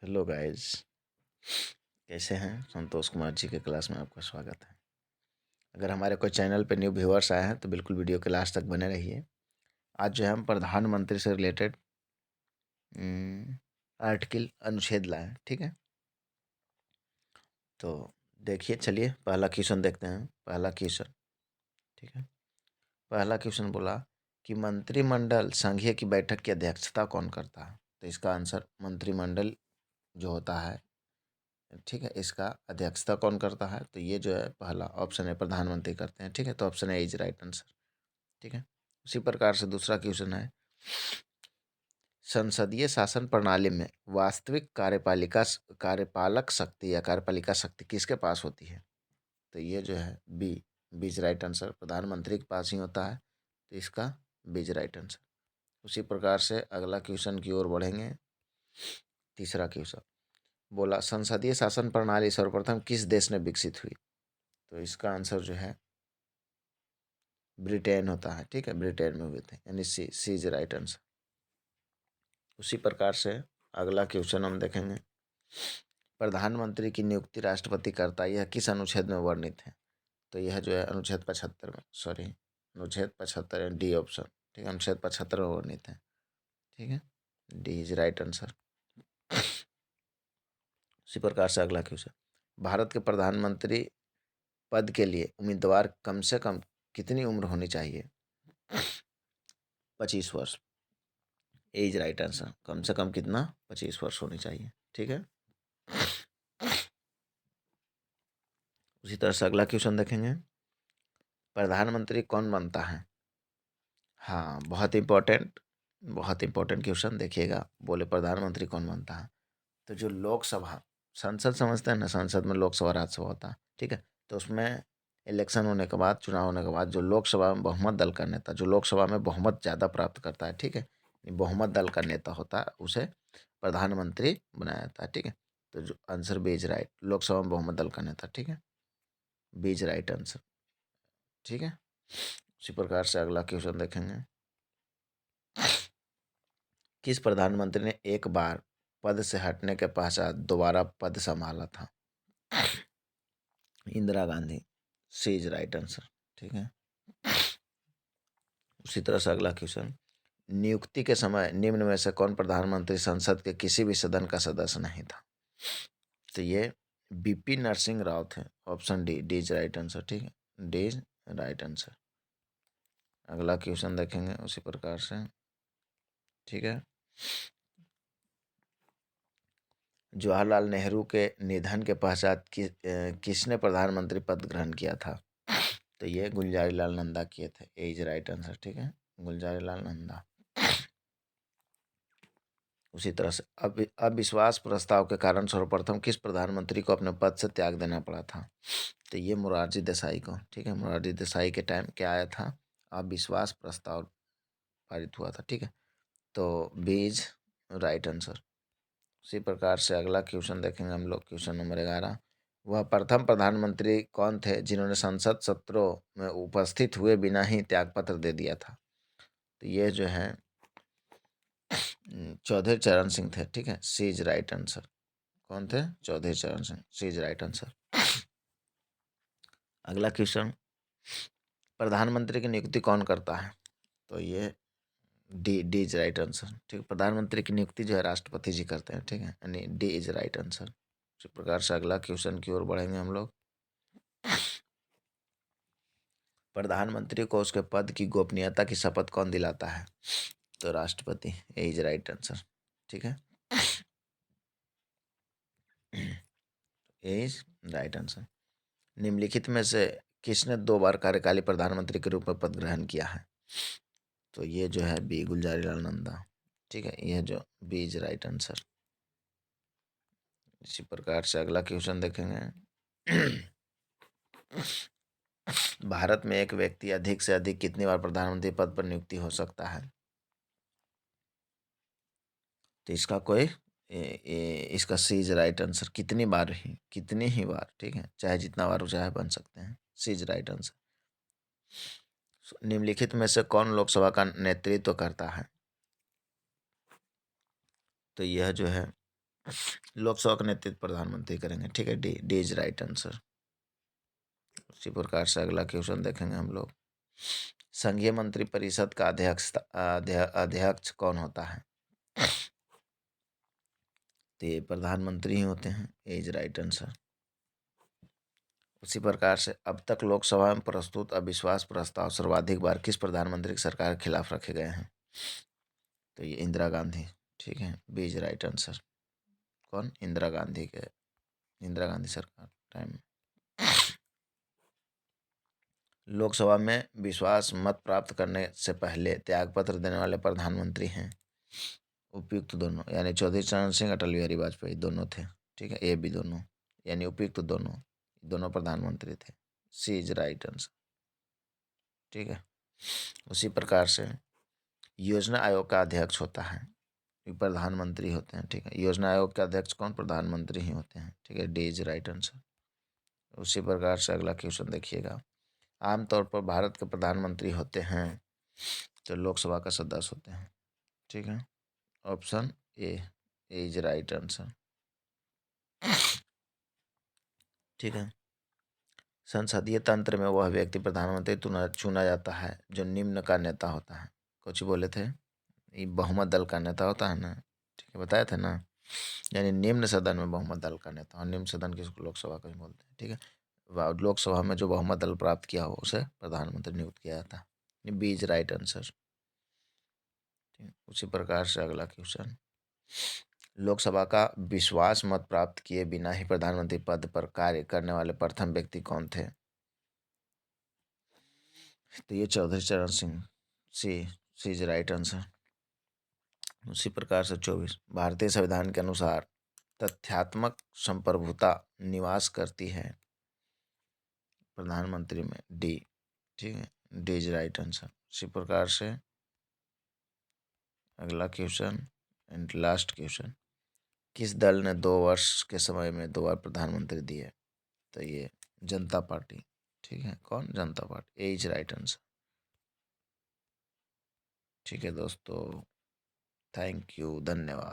Hello guys, कैसे हैं? संतोष कुमार जी के क्लास में आपका स्वागत है। अगर हमारे कोई चैनल पे न्यू व्यूअर्स आए हैं तो बिल्कुल वीडियो के लास्ट तक बने रहिए। आज जो है हम प्रधानमंत्री से रिलेटेड आर्टिकल अनुच्छेद लाए हैं, ठीक है। तो देखिए, चलिए पहला क्वेश्चन देखते हैं। पहला क्वेश्चन, ठीक है। पहला क्वेश्चन बोला कि मंत्रिमंडल संघीय की बैठक की अध्यक्षता कौन करता है? तो इसका आंसर मंत्रिमंडल जो होता है, ठीक है, इसका अध्यक्षता कौन करता है? तो ये जो है पहला ऑप्शन है, प्रधानमंत्री करते हैं, ठीक है। तो ऑप्शन है इज राइट आंसर, ठीक है। उसी प्रकार से दूसरा क्वेश्चन है, संसदीय शासन प्रणाली में वास्तविक कार्यपालक शक्ति या कार्यपालिका शक्ति किसके पास होती है? तो ये जो है बी इज राइट आंसर, प्रधानमंत्री के पास ही होता है। तो इसका बी इज राइट आंसर। उसी प्रकार से अगला क्वेश्चन की ओर बढ़ेंगे। तीसरा क्वेश्चन बोला, संसदीय शासन प्रणाली सर्वप्रथम किस देश ने विकसित हुई? तो इसका आंसर जो है ब्रिटेन होता है, ठीक है। ब्रिटेन में हुए थे, यानी सी इज राइट आंसर। उसी प्रकार से अगला क्वेश्चन हम देखेंगे, प्रधानमंत्री की नियुक्ति राष्ट्रपति करता है, यह किस अनुच्छेद में वर्णित है? तो यह जो है अनुच्छेद 75 में, सॉरी, अनुच्छेद 75 डी ऑप्शन, ठीक है। अनुच्छेद 75 में वर्णित है, ठीक है। D is right answer. उसी प्रकार से अगला क्वेश्चन, भारत के प्रधानमंत्री पद के लिए उम्मीदवार कम से कम कितनी उम्र होनी चाहिए? 25 वर्ष। एज राइट आंसर, कम से कम कितना? 25 वर्ष होनी चाहिए, ठीक है। उसी तरह से अगला क्वेश्चन देखेंगे, प्रधानमंत्री कौन बनता है? हाँ, बहुत इंपॉर्टेंट क्वेश्चन। देखिएगा, बोले प्रधानमंत्री कौन बनता है? तो जो लोकसभा, संसद समझते हैं ना, संसद में लोकसभा राज्यसभा होता है, ठीक है। तो उसमें इलेक्शन होने के बाद, चुनाव होने के बाद, जो लोकसभा में बहुमत दल का नेता, जो लोकसभा में बहुमत ज़्यादा प्राप्त करता है, ठीक है, बहुमत दल का नेता होता है, उसे प्रधानमंत्री बनाया जाता है, ठीक है। तो जो answer B is right, Lok Sabha में बहुमत दल का नेता, ठीक है। बी इज राइट आंसर, ठीक है। उसी प्रकार से अगला क्वेश्चन देखेंगे, किस प्रधानमंत्री ने एक बार पद से हटने के पश्चात दोबारा पद संभाला था? इंदिरा गांधी। सी इज राइट आंसर, ठीक है। उसी तरह से अगला क्वेश्चन, नियुक्ति के समय निम्न में से कौन प्रधानमंत्री संसद के किसी भी सदन का सदस्य नहीं था? तो ये बीपी नरसिंह राव थे। Option D is right answer, ठीक है। D is right answer. अगला क्वेश्चन देखेंगे उसी प्रकार से, ठीक है। जवाहरलाल नेहरू के निधन के पश्चात किसने प्रधानमंत्री पद ग्रहण किया था? तो ये गुलजारी लाल नंदा किए थे। ए इज राइट आंसर, ठीक है, गुलजारी लाल नंदा। उसी तरह से अविश्वास प्रस्ताव के कारण सर्वप्रथम किस प्रधानमंत्री को अपने पद से त्याग देना पड़ा था? तो ये मोरारजी देसाई को, ठीक है। मोरारजी देसाई के टाइम क्या आया था? अविश्वास प्रस्ताव पारित हुआ था, ठीक है। तो बी इज राइट आंसर। उसी प्रकार से अगला क्वेश्चन देखेंगे हम लोग, क्वेश्चन नंबर 11, वह प्रथम प्रधानमंत्री कौन थे जिन्होंने संसद सत्रों में उपस्थित हुए बिना ही त्यागपत्र दे दिया था? तो ये जो है चौधरी चरण सिंह थे, ठीक है। सी इज राइट आंसर। कौन थे? चौधरी चरण सिंह। सी इज राइट आंसर। अगला क्वेश्चन, प्रधानमंत्री की नियुक्ति कौन करता है? तो ये डी इज राइट आंसर, ठीक है। प्रधानमंत्री की नियुक्ति जो है राष्ट्रपति जी करते हैं, ठीक है, यानी डी इज राइट आंसर। इसी प्रकार से अगला क्वेश्चन की ओर बढ़ेंगे हम लोग, प्रधानमंत्री को उसके पद की गोपनीयता की शपथ कौन दिलाता है? तो राष्ट्रपति। ए इज राइट आंसर, ठीक है। ए इज राइट आंसर। निम्नलिखित में से किसने 2 बार कार्यकाली प्रधानमंत्री के रूप में पद ग्रहण किया है? तो ये जो है बी गुलजारी लाल नंदा, ठीक है। यह जो बी इज राइट आंसर। इसी प्रकार से अगला क्वेश्चन देखेंगे, भारत में एक व्यक्ति अधिक से अधिक कितनी बार प्रधानमंत्री पद पर नियुक्ति हो सकता है? तो इसका कोई इसका सी इज राइट आंसर, कितनी ही बार, ठीक है, चाहे जितना बार हो चाहे बन सकते हैं। सी इज राइट आंसर। निम्नलिखित में से कौन लोकसभा का नेतृत्व करता है? तो यह जो है लोकसभा का नेतृत्व प्रधानमंत्री करेंगे, ठीक है। D D is right answer. उसी प्रकार से अगला क्वेश्चन देखेंगे हम लोग। संघीय मंत्री परिषद का अध्यक्ष कौन होता है? तो ये प्रधानमंत्री ही होते हैं, ए इज राइट आंसर। उसी प्रकार से अब तक लोकसभा में प्रस्तुत अविश्वास प्रस्ताव सर्वाधिक बार किस प्रधानमंत्री की सरकार के खिलाफ रखे गए हैं? तो ये इंदिरा गांधी, ठीक है, बी इज राइट आंसर। कौन? इंदिरा गांधी के, इंदिरा गांधी सरकार टाइम में। लोकसभा में विश्वास मत प्राप्त करने से पहले त्यागपत्र देने वाले प्रधानमंत्री हैं? उपयुक्त दोनों, यानी चौधरी चरण सिंह, अटल बिहारी वाजपेयी दोनों थे, ठीक है, ये भी दोनों, यानी उपयुक्त दोनों, दोनों प्रधानमंत्री थे। सी इज राइट आंसर, ठीक है। उसी प्रकार से योजना आयोग का अध्यक्ष होता है, ये प्रधानमंत्री होते हैं, ठीक है। योजना आयोग के अध्यक्ष कौन? प्रधानमंत्री ही होते हैं, ठीक है, डी इज राइट आंसर। उसी प्रकार से अगला क्वेश्चन देखिएगा। आमतौर पर भारत के प्रधानमंत्री होते हैं जो लोकसभा का सदस्य होते हैं, ठीक है। Option A is right answer, ठीक है। संसदीय तंत्र में वह व्यक्ति प्रधानमंत्री चुना जाता है जो निम्न का नेता होता है। कुछ बोले थे, ये बहुमत दल का नेता होता है ना, ठीक है, बताए थे ना। यानी निम्न सदन में बहुमत दल का नेता, और निम्न सदन किसको? लोकसभा को ही बोलते हैं, ठीक है। लोकसभा में जो बहुमत दल प्राप्त किया हो उसे प्रधानमंत्री नियुक्त किया जाता है। बी इज राइट आंसर, ठीक है। उसी प्रकार से अगला क्वेश्चन। लोकसभा का विश्वास मत प्राप्त किए बिना ही प्रधानमंत्री पद पर कार्य करने वाले प्रथम व्यक्ति कौन थे? तो ये चौधरी चरण सिंह, सी इज राइट आंसर। उसी प्रकार से 24, भारतीय संविधान के अनुसार तथ्यात्मक संप्रभुता निवास करती है प्रधानमंत्री में, डी, ठीक है, डी इज राइट आंसर। इसी प्रकार से अगला क्वेश्चन एंड लास्ट क्वेश्चन। किस दल ने 2 वर्ष के समय में 2 बार प्रधानमंत्री दिए? तो ये जनता पार्टी, ठीक है, कौन? जनता party, A is right answer, ठीक है दोस्तों। थैंक यू, धन्यवाद।